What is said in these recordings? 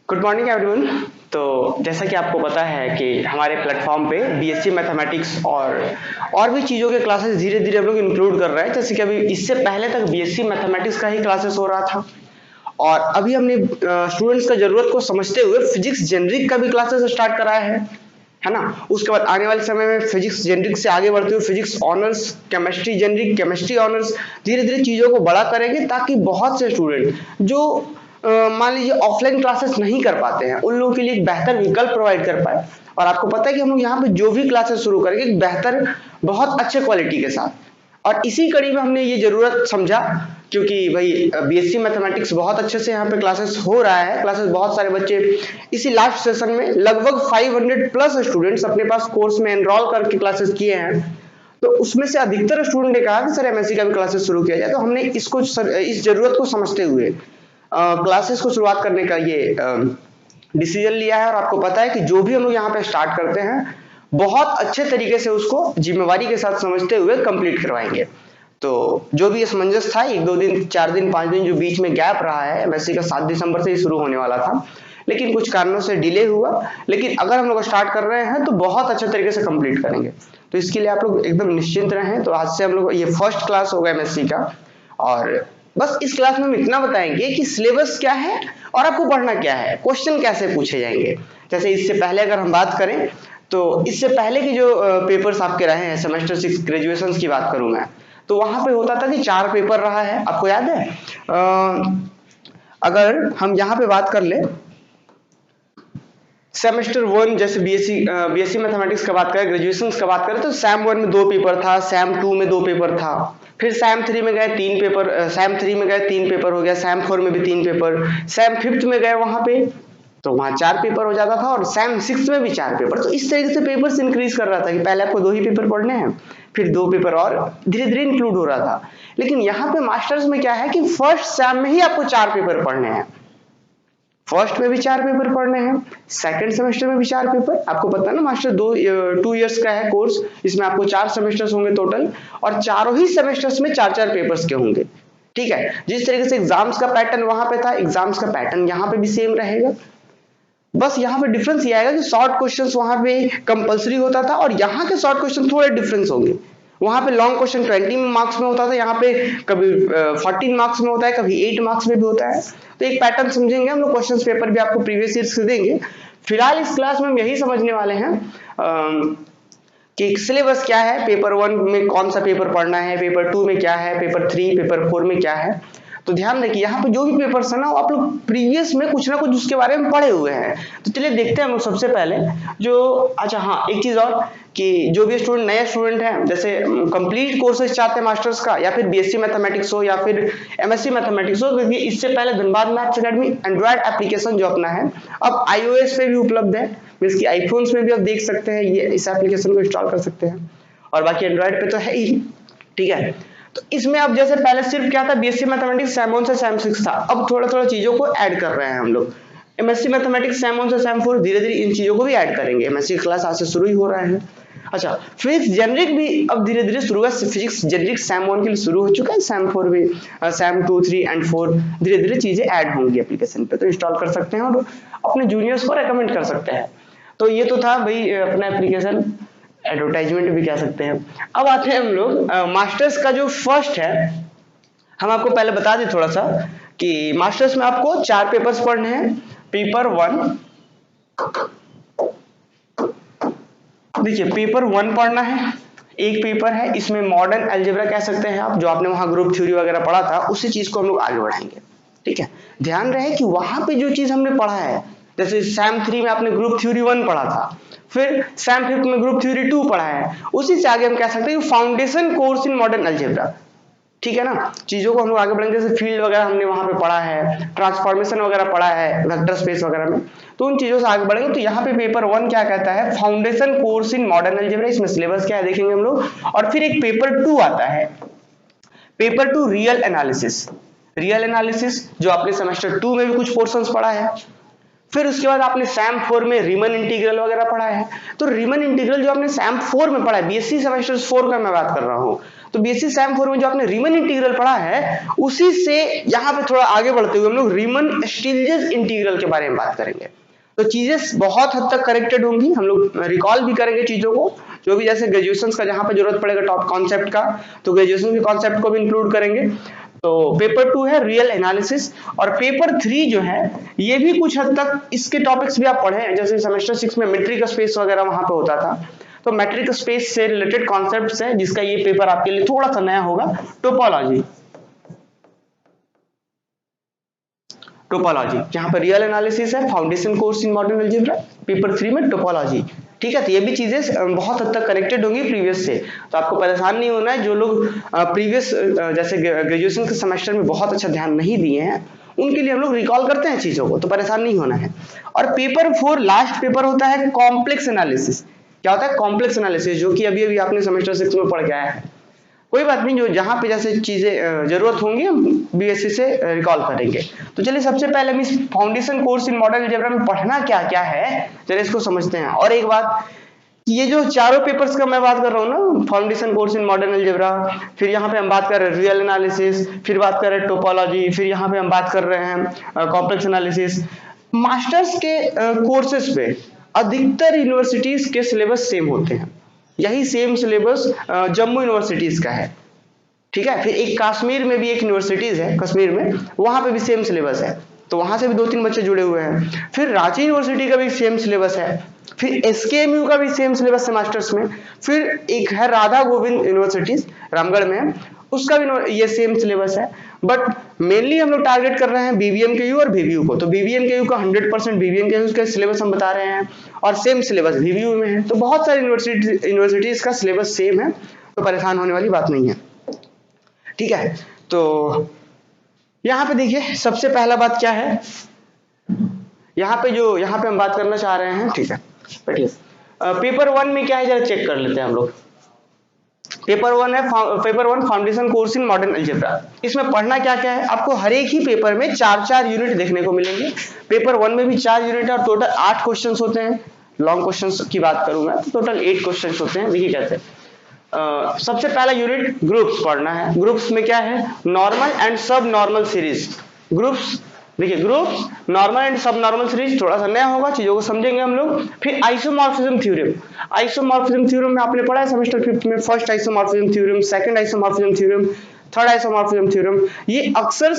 Good morning everyone. तो जैसा कि आपको पता है कि हमारे प्लेटफॉर्म पे बीएससी मैथमेटिक्स और भी चीज़ों के क्लासेस धीरे धीरे हम लोग इंक्लूड कर रहे हैं। जैसे कि अभी इससे पहले तक बीएससी मैथमेटिक्स का ही क्लासेस हो रहा था और अभी हमने स्टूडेंट्स का जरूरत को समझते हुए फिजिक्स जेनरिक का भी क्लासेस स्टार्ट कराया है ना। उसके बाद आने वाले समय में फिजिक्स जेनरिक से आगे बढ़ते हुए physics honours, chemistry generic, chemistry honours, धीरे धीरे चीज़ों को बड़ा करेंगे ताकि बहुत से स्टूडेंट जो मान लीजिए ऑफलाइन क्लासेस नहीं कर पाते हैं उन लोगों के लिए एक बेहतर विकल्प प्रोवाइड कर पाए। और आपको पता है कि हम लोग यहाँ पे जो भी क्लासेस शुरू करेंगे एक बेहतर, बहुत अच्छे क्वालिटी के साथ। और इसी कड़ी में हमने ये जरूरत समझा क्योंकि भाई बीएससी मैथमेटिक्स बहुत अच्छे से यहाँ पे क्लासेस हो रहा है। क्लासेस बहुत सारे बच्चे इसी लास्ट सेशन में लगभग 500 प्लस स्टूडेंट्स अपने पास कोर्स में एनरोल करके क्लासेस किए हैं। तो उसमें से अधिकतर स्टूडेंट ने कहा कि सर एमएससी का भी क्लासेस शुरू किया जाए। तो हमने इसको इस जरूरत को समझते हुए क्लासेस को शुरुआत करने का ये डिसीजन लिया है। और आपको पता है कि जो भी हम लोग यहाँ पे स्टार्ट करते हैं बहुत अच्छे तरीके से उसको जिम्मेवारी के साथ समझते हुए कंप्लीट करवाएंगे। तो जो भी असमंजस था, 1-2 दिन, 4 दिन, 5 दिन जो बीच में गैप रहा है, एमएससी का 7 दिसंबर से ही शुरू होने वाला था लेकिन कुछ कारणों से डिले हुआ। लेकिन अगर हम लोग स्टार्ट कर रहे हैं तो बहुत अच्छे तरीके से कंप्लीट करेंगे। तो इसके लिए आप लोग एकदम निश्चिंत रहें। तो आज से हम लोग ये फर्स्ट क्लास होगा एमएससी का और बस इस क्लास में हम इतना बताएंगे कि सिलेबस क्या है और आपको पढ़ना क्या है, क्वेश्चन कैसे पूछे जाएंगे। जैसे इससे पहले अगर हम बात करें तो इससे पहले की जो पेपर्स आपके रहे हैं, सेमेस्टर 6 ग्रेजुएशन की बात करूं मैं, तो वहां पे होता था कि 4 पेपर रहा है, आपको याद है। अगर हम यहाँ पे बात कर ले सेमेस्टर 1, जैसे बीएससी मैथमेटिक्स का बात करें, ग्रेजुएशन का बात करें, तो सैम 1 में 2 पेपर था, सैम 2 में 2 पेपर था, फिर सैम 3 में गए 3 पेपर, सैम 3 में गए 3 पेपर हो गया, सैम 4 में भी 3 पेपर, सैम 5th में गए वहां पे तो वहां 4 पेपर हो जाता था और सैम 6 में भी 4 पेपर। तो इस तरीके से पेपर्स इंक्रीज कर रहा था कि पहले आपको 2 ही पेपर पढ़ने हैं, फिर 2 पेपर और धीरे धीरे इंक्लूड हो रहा था। लेकिन यहाँ पे मास्टर्स में क्या है कि फर्स्ट सैम में ही आपको 4 पेपर पढ़ने हैं, फर्स्ट में भी 4 पेपर पढ़ने हैं, सेकंड सेमेस्टर में भी 4 पेपर। आपको पता है ना मास्टर 2 इयर्स का है कोर्स, इसमें आपको 4 सेमेस्टर्स होंगे टोटल और चारों ही सेमेस्टर्स में 4-4 पेपर्स के होंगे। ठीक है, जिस तरीके से एग्जाम्स का पैटर्न वहां पे था, एग्जाम्स का पैटर्न यहाँ पे भी सेम रहेगा। बस यहाँ पे डिफरेंस ये आएगा कि शॉर्ट क्वेश्चंस वहां पे कंपलसरी होता था और यहाँ के शॉर्ट क्वेश्चन थोड़े डिफरेंस होंगे। वहां पे लॉन्ग क्वेश्चन 20 मार्क्स में होता था, यहाँ पे कभी 14 मार्क्स में होता है, कभी 8 मार्क्स में भी होता है। तो एक पैटर्न समझेंगे हम लोग, क्वेश्चन पेपर भी आपको प्रीवियस ईयर से देंगे। फिलहाल इस क्लास में हम यही समझने वाले हैं कि सिलेबस क्या है, पेपर 1 में कौन सा पेपर पढ़ना है, पेपर 2 में क्या है, पेपर 3, पेपर 4 में क्या है। तो ध्यान रखिए यहाँ पे जो भी पेपर्स है ना आप लोग प्रीवियस में कुछ ना कुछ उसके बारे में पढ़े हुए हैं। तो चलिए देखते हैं हम लोग सबसे पहले जो, अच्छा हाँ एक चीज और कि जो भी स्टूडेंट नए स्टूडेंट हैं, जैसे कंप्लीट कोर्सेज चाहते हैं मास्टर्स का या फिर बीएससी मैथमेटिक्स हो या फिर एमएससी मैथमेटिक्स हो, क्योंकि इससे पहले Dhanbad maths academy Android application जो अपना है अब iOS पे भी उपलब्ध है, इसकी आईफोन्स में भी आप देख सकते हैं, ये इस एप्लीकेशन को इंस्टॉल कर सकते हैं और बाकी एंड्रॉइड पे तो है ही। ठीक है, तो इसमें अब जैसे पहले सिर्फ क्या था, बीएससी मैथमेटिक्स सैम 1 से सैम 6 था, अब थोड़ा थोड़ा चीजों को ऐड कर रहे हैं हम लोग। एमएससी मैथमेटिक्स सैम 1 से सैम 4 धीरे धीरे इन चीजों को भी ऐड करेंगे। एमएससी क्लास आज से शुरू ही हो रहा है। अच्छा, फिजिक्स जेनरिक भी अब धीरे धीरे शुरू है। फिजिक्स जेनरिक सैम 1 के लिए शुरू हो चुका है, सैम 4 भी, सैम 2, 3 एंड 4 धीरे धीरे चीजें ऐड होंगी एप्लीकेशन पे, तो इंस्टॉल कर सकते हैं और अपने जूनियर्स को रेकमेंड कर सकते हैं। तो ये तो था भाई अपना एप्लीकेशन, एडवर्टाइजमेंट भी कह सकते हैं। अब आते हैं हम लोग मास्टर्स का जो फर्स्ट है, हम आपको पहले बता दें थोड़ा सा कि मास्टर्स में आपको 4 पेपर्स पढ़ने हैं। पेपर 1, देखिए पेपर 1 पढ़ना है, एक पेपर है, इसमें मॉडर्न अलजेब्रा कह सकते हैं आप, जो आपने वहां ग्रुप थ्योरी वगैरह पढ़ा था उसी चीज को हम लोग आगे बढ़ाएंगे। ठीक है, ध्यान रहे कि वहां पे जो चीज हमने पढ़ा है, जैसे सैम 3 में आपने ग्रुप थ्योरी 1 पढ़ा था, फिर सैम 5 में ग्रुप थ्योरी 2 पढ़ा है, उसी से आगे हम कह सकते हैं foundation course in modern algebra. ठीक है ना, चीजों को हम लोग आगे बढ़ेंगे, जैसे फील्ड वगैरह हमने वहां पे पढ़ा है, ट्रांसफॉर्मेशन वगैरह पढ़ा है वेक्टर स्पेस वगैरह में, तो उन चीजों से आगे बढ़ेंगे। तो यहाँ पे पेपर 1 क्या कहता है, foundation course in modern algebra, इसमें सिलेबस क्या है देखेंगे हम लोग। और फिर एक पेपर 2 आता है, paper 2 real analysis. Real analysis जो आपने सेमेस्टर 2 में भी कुछ पोर्शंस पढ़ा है, फिर उसके बाद आपने सैम 4 में रीमन इंटीग्रल वगैरह पढ़ा है। तो रीमन इंटीग्रल जो आपने सैम 4 में पढ़ा है, बीएससी सेमेस्टर 4 का मैं बात कर रहा हूं, तो बीएससी सैम 4 में जो आपने रीमन इंटीग्रल पढ़ा है उसी से यहाँ पे थोड़ा आगे बढ़ते हुए हम लोग रीमन स्टिल्जेस इंटीग्रल के बारे में बात करेंगे। तो चीजें बहुत हद तक करेक्टेड होंगी, हम लोग रिकॉल भी करेंगे चीजों को, जो भी जैसे ग्रेजुएशन का जहां पे जरूरत पड़ेगा टॉप कॉन्सेप्ट का तो ग्रेजुएशन के कॉन्सेप्ट को भी इंक्लूड करेंगे। तो पेपर 2 है रियल एनालिसिस, और पेपर 3 जो है ये भी कुछ हद तक इसके टॉपिक्स भी आप पढ़े हैं, जैसे सेमेस्टर 6 में मेट्रिक स्पेस वगैरह वहां पे होता था, तो मेट्रिक स्पेस से रिलेटेड कॉन्सेप्ट्स हैं, जिसका ये पेपर आपके लिए थोड़ा सा नया होगा। टोपोलॉजी, टोपोलॉजी जहां पर रियल एनालिसिस है, foundation course in modern algebra, paper 3 में टोपोलॉजी, ठीक है। तो ये भी चीजें बहुत हद तक कनेक्टेड होंगी प्रीवियस से, तो आपको परेशान नहीं होना है। जो लोग प्रीवियस जैसे ग्रेजुएशन के सेमेस्टर में बहुत अच्छा ध्यान नहीं दिए हैं उनके लिए हम लोग रिकॉल करते हैं चीजों को, तो परेशान नहीं होना है। और पेपर 4 लास्ट पेपर होता है कॉम्प्लेक्स एनालिसिस। क्या होता है कॉम्प्लेक्स एनालिसिस, जो कि अभी अभी आपने सेमेस्टर 6 में पढ़ के आया है। कोई बात नहीं, जो जहां पे जैसे चीजें जरूरत होंगी हम बीएससी से रिकॉल करेंगे। तो चलिए सबसे पहले हम इस foundation course in modern algebra में पढ़ना क्या क्या है चलिए इसको समझते हैं। और एक बात, ये जो चारों पेपर्स का मैं बात कर रहा हूँ ना, foundation course in modern algebra, फिर यहाँ पे हम बात कर रहे हैं रियल एनालिसिस, फिर बात कर रहे हैं टोपोलॉजी, फिर यहाँ पे हम बात कर रहे हैं कॉम्प्लेक्स एनालिसिस। मास्टर्स के कोर्सेज पे अधिकतर यूनिवर्सिटीज के सिलेबस सेम होते हैं, यही सेम सिलेबस जम्मू यूनिवर्सिटीज का है, ठीक है। फिर एक कश्मीर में भी एक यूनिवर्सिटीज है, कश्मीर में, वहां पे भी सेम सिलेबस है, तो वहां से भी 2-3 बच्चे जुड़े हुए हैं। फिर रांची यूनिवर्सिटी का भी सेम सिलेबस है, फिर एसकेएमयू का भी सेम सिलेबस है मास्टर्स में, फिर एक है राधा गोविंद यूनिवर्सिटी रामगढ़ में, उसका भी ये सेम सिलेबस है। बट मेनली हम लोग टारगेट कर रहे हैं बीबीएमकेयू और बीबीयू को, तो बीबीएमकेयू का 100% बीबीएमकेयू का सिलेबस हम बता रहे हैं और सेम सिलेबस बीबीयू में है। तो बहुत सारी यूनिवर्सिटीज का सिलेबस सेम है, तो परेशान होने वाली बात नहीं है, ठीक है। तो यहाँ पे देखिए सबसे पहला बात क्या है, यहाँ पे हम बात करना चाह रहे हैं, ठीक है बैठिए। पेपर 1 में क्या है जरा चेक कर लेते हैं हम लोग। पेपर 1 है paper 1 foundation course in modern algebra. इसमें पढ़ना क्या क्या है, आपको हर एक ही पेपर में 4-4 यूनिट देखने को मिलेंगे। पेपर 1 में भी 4 यूनिट है और टोटल 8 क्वेश्चंस होते हैं। लॉन्ग क्वेश्चंस की बात करूंगा तो टोटल 8 क्वेश्चंस होते हैं। देखिए कैसे, सबसे पहला यूनिट ग्रुप्स पढ़ना है। ग्रुप्स में क्या है, नॉर्मल एंड सब नॉर्मल सीरीज। ग्रुप्स देखिए, ग्रुप्स, नॉर्मल एंड सब नॉर्मल सीरीज थोड़ा सा नया होगा, चीजों को समझेंगे हम लोग। फिर आइसोमॉर्फिज्म थ्योरम। आइसोमॉर्फिज्म थ्योरम में आपने पढ़ा है सेमेस्टर 5 में, first isomorphism theorem, second isomorphism theorem, third isomorphism theorem. ये अक्सर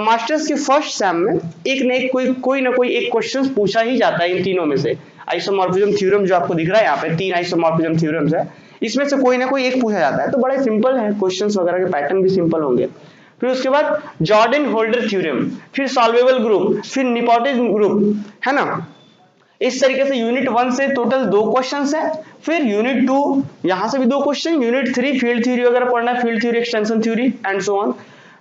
मास्टर्स के फर्स्ट सेम में एक न एक कोई ना कोई एक क्वेश्चन पूछा ही जाता है इन तीनों में से। आइसोमॉर्फिज्म थ्योरम जो आपको दिख रहा है यहाँ पे 3 आइसोमॉर्फिज्म थ्योरम्स है, इसमें से कोई ना कोई एक पूछा जाता है, तो बड़ा सिंपल है, क्वेश्चंस वगैरह के पैटर्न भी सिंपल होंगे। फिर उसके बाद जॉर्डन होल्डर थ्योरम, फिर सॉल्वेबल ग्रुप, फिर निपोटिज्म ग्रुप, है ना। इस तरीके से यूनिट 1 से टोटल 2 क्वेश्चंस है। फिर यूनिट 2 यहां से भी 2 क्वेश्चन, यूनिट 3 फील्ड थ्योरी वगैरह पढ़ना है, field theory, extension theory and so on.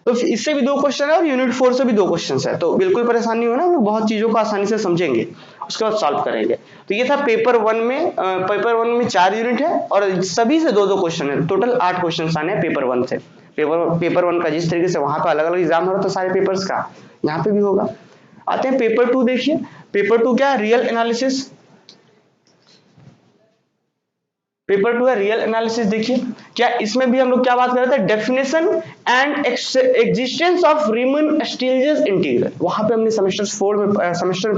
तो इससे भी 2 क्वेश्चन है और यूनिट 4 से भी 2 क्वेश्चंस है। तो बिल्कुल परेशान नहीं होना, हम लोग बहुत चीजों को आसानी से समझेंगे, उसके बाद सॉल्व करेंगे। तो ये था पेपर 1 में। पेपर 1 में 4 यूनिट है और सभी से 2-2 क्वेश्चन है, टोटल 8 क्वेश्चन आने हैं पेपर 1 से। पेपर 1 का जिस तरीके से वहां पे अलग अलग एग्जाम हो रहा था सारे पेपर्स का, यहाँ पे भी होगा। आते हैं पेपर 2, देखिए पेपर 2 क्या है, रियल एनालिसिस। पेपर 2 है रियल एनालिसिस। देखिए क्या इसमें भी हम लोग क्या बात कर रहे थे, definition and existence of Riemann Stieltjes integral. वहां पे हमने सेमेस्टर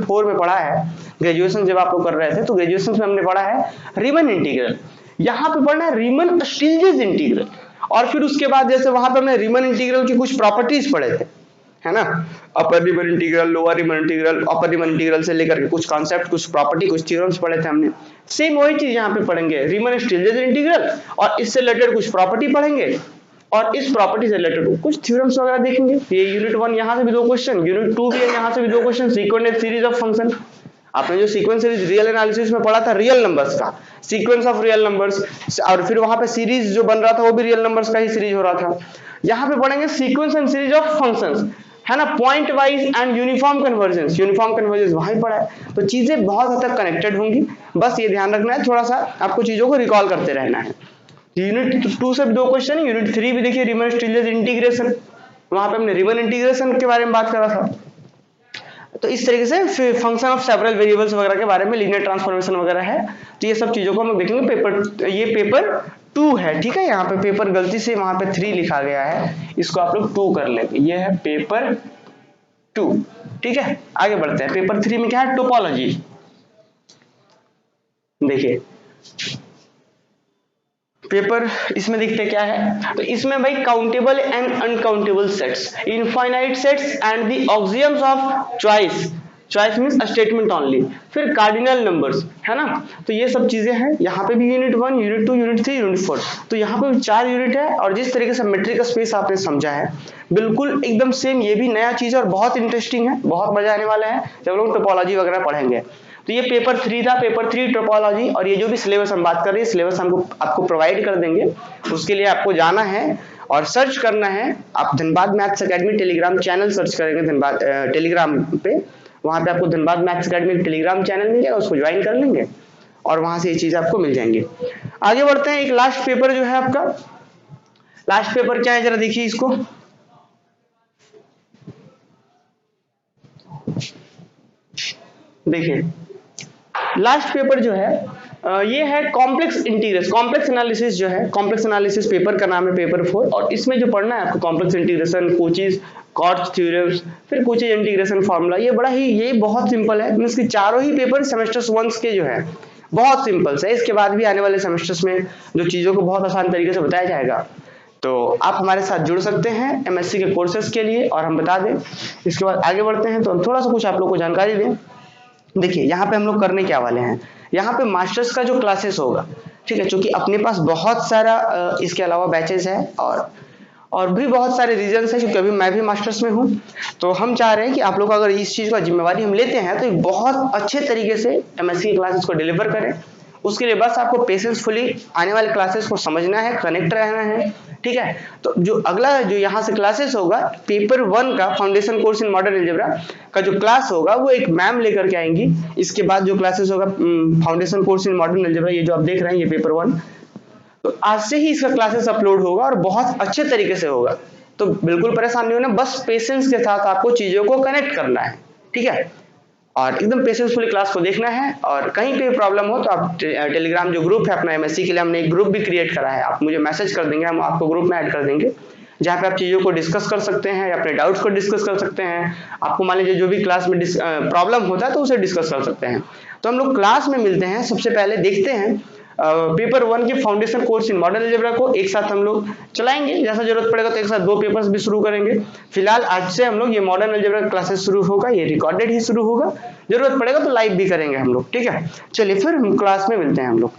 4 में पढ़ा है, ग्रेजुएशन जब आप लोग कर रहे थे तो ग्रेजुएशन में हमने पढ़ा है रीमन इंटीग्रल। यहाँ पे पढ़ना है रीमन स्टिल्जेस इंटीग्रल। और फिर उसके बाद जैसे वहां पे हमने रीमन इंटीग्रल की कुछ प्रॉपर्टीज पढ़े थे, है ना, अपर रीमन इंटीग्रल, लोअर रीमन इंटीग्रल, अपर रीमन इंटीग्रल से लेकर के कुछ कॉन्सेप्ट, कुछ प्रॉपर्टी, कुछ थ्योरम्स पढ़े थे हमने। सेम वही चीज यहाँ पे पढ़ेंगे, रीमन स्टिल्जेस इंटीग्रल, और इससे रिलेटेड कुछ प्रॉपर्टी पढ़ेंगे और इस प्रॉपर्टी से रिलेटेड कुछ थ्योरम्स वगैरह देखेंगे। ये यूनिट 1 यहाँ से भी 2 क्वेश्चन, यूनिट 2 भी है, यहाँ से भी 2 question. Sequence series of function, आपने जो सीक्वेंस सीरीज रियल एनालिसिस में पढ़ा था, रियल नंबर्स का सीक्वेंस ऑफ रियल नंबर्स, और फिर वहां पे सीरीज जो बन रहा था वो भी रियल नंबर्स का ही सीरीज हो रहा था। यहाँ पे पढ़ेंगे sequence and series of functions, है ना, point wise and uniform convergence. Uniform convergence वहां पढ़ा है। तो चीजें बहुत हद तक कनेक्टेड होंगी, बस ये ध्यान रखना है, थोड़ा सा आपको चीजों को रिकॉल करते रहना है। यूनिट 2 से भी 2 क्वेश्चन, यूनिट 3 भी देखिए रीमन स्टिल्जेस इंटीग्रेशन, वहां पे हमने रीमन इंटीग्रेशन के बारे में बात करा था। तो इस तरीके से फंक्शन ऑफ सेवरल वेरिएबल्स वगैरह के बारे में, लीनियर ट्रांसफॉर्मेशन वगैरह है। तो ये सब चीजों को हम लोग देखेंगे ये पेपर 2 है, ठीक है। यहाँ पे पेपर गलती से वहां पे 3 लिखा गया है, इसको आप लोग 2 कर लेंगे, ये है पेपर 2, ठीक है। आगे बढ़ते हैं, पेपर 3 में क्या है, टोपोलॉजी। देखिए पेपर इसमें दिखते क्या है, तो इसमें भाई countable and uncountable sets, infinite sets and the axioms of choice, choice means statement only, फिर कार्डिनल नंबर्स, है ना। तो ये सब चीजें हैं। यहाँ पे भी यूनिट 1, यूनिट 2, यूनिट 3, यूनिट 4, तो यहाँ पे 4 यूनिट है। और जिस तरीके से मेट्रिक स्पेस आपने समझा है बिल्कुल एकदम सेम, ये भी नया चीज है और बहुत इंटरेस्टिंग है, बहुत मजा आने वाला है जब लोग टोपोलॉजी वगैरह पढ़ेंगे। तो ये पेपर 3 था, पेपर 3 टोपोलॉजी। और ये जो भी सिलेबस हम बात कर रहे हैं, सिलेबस हमको आपको प्रोवाइड कर देंगे। उसके लिए आपको जाना है और सर्च करना है, आप Dhanbad maths academy telegram channel search करेंगे धनबाद टेलीग्राम पे, वहां पे आपको Dhanbad maths academy telegram channel मिल जाएगा, उसको ज्वाइन कर लेंगे और वहां से ये चीज आपको मिल जाएंगे। आगे बढ़ते हैं, एक लास्ट पेपर जो है आपका, लास्ट पेपर क्या है जरा देखिए इसको, देखिए लास्ट पेपर जो है ये है कॉम्प्लेक्स इंटीग्रेशन, कॉम्प्लेक्स एनालिसिस जो है, कॉम्प्लेक्स एनालिसिस पेपर का नाम है पेपर 4। और इसमें जो पढ़ना है आपको कॉम्प्लेक्स इंटीग्रेशन, कोचीज कॉट्स थ्योरम्स, फिर कोचीज इंटीग्रेशन फार्मूला, ये बड़ा ही, ये बहुत सिंपल है। मींस कि चारों ही पेपर सेमेस्टर्स 1 के जो है बहुत सिंपल है। इसके बाद भी आने वाले सेमेस्टर्स में जो चीजों को बहुत आसान तरीके से बताया जाएगा, तो आप हमारे साथ जुड़ सकते हैं एमएससी के कोर्सेज के लिए। और हम बता दें, इसके बाद आगे बढ़ते हैं तो हम थोड़ा सा कुछ आप लोग को जानकारी दें। देखिए यहाँ पे हम लोग करने क्या वाले हैं, यहाँ पे मास्टर्स का जो क्लासेस होगा, ठीक है, क्योंकि अपने पास बहुत सारा इसके अलावा बैचेस है और भी बहुत सारे रीजंस है, क्योंकि अभी मैं भी मास्टर्स में हूँ। तो हम चाह रहे हैं कि आप लोग अगर इस चीज का जिम्मेवारी हम लेते हैं तो एक बहुत अच्छे तरीके से एमएससी की क्लासेस को डिलीवर करें। उसके लिए बस आपको पेशेंसफुली आने वाले क्लासेस को समझना है, कनेक्ट रहना है, ठीक है। तो जो अगला जो यहाँ से क्लासेस होगा, पेपर 1 का foundation course in modern algebra का जो क्लास होगा वो एक मैम लेकर के आएंगी। इसके बाद जो क्लासेस होगा foundation course in modern algebra, ये जो आप देख रहे हैं ये पेपर 1, तो आज से ही इसका क्लासेस अपलोड होगा और बहुत अच्छे तरीके से होगा। तो बिल्कुल परेशान नहीं होना, बस पेशेंस के साथ आपको चीजों को कनेक्ट करना है, ठीक है। और एकदम पेशेंसफुली क्लास को देखना है। और कहीं पे प्रॉब्लम हो तो आप टेलीग्राम जो ग्रुप है अपना एमएससी के लिए, हमने एक ग्रुप भी क्रिएट करा है, आप मुझे मैसेज कर देंगे, हम आपको ग्रुप में ऐड कर देंगे, जहाँ पे आप चीजों को डिस्कस कर सकते हैं या अपने डाउट्स को डिस्कस कर सकते हैं। आपको मान लीजिए जो भी क्लास में प्रॉब्लम होता है तो उसे डिस्कस कर सकते हैं। तो हम लोग क्लास में मिलते हैं, सबसे पहले देखते हैं पेपर 1 के foundation course in modern algebra को एक साथ हम लोग चलाएंगे। जैसा जरूरत पड़ेगा तो एक साथ 2 पेपर्स भी शुरू करेंगे। फिलहाल आज से हम लोग ये मॉडर्न अलजेब्रा क्लासेस शुरू होगा, ये रिकॉर्डेड ही शुरू होगा, जरूरत पड़ेगा तो लाइव भी करेंगे हम लोग, ठीक है। चलिए फिर हम क्लास में मिलते हैं हम लोग।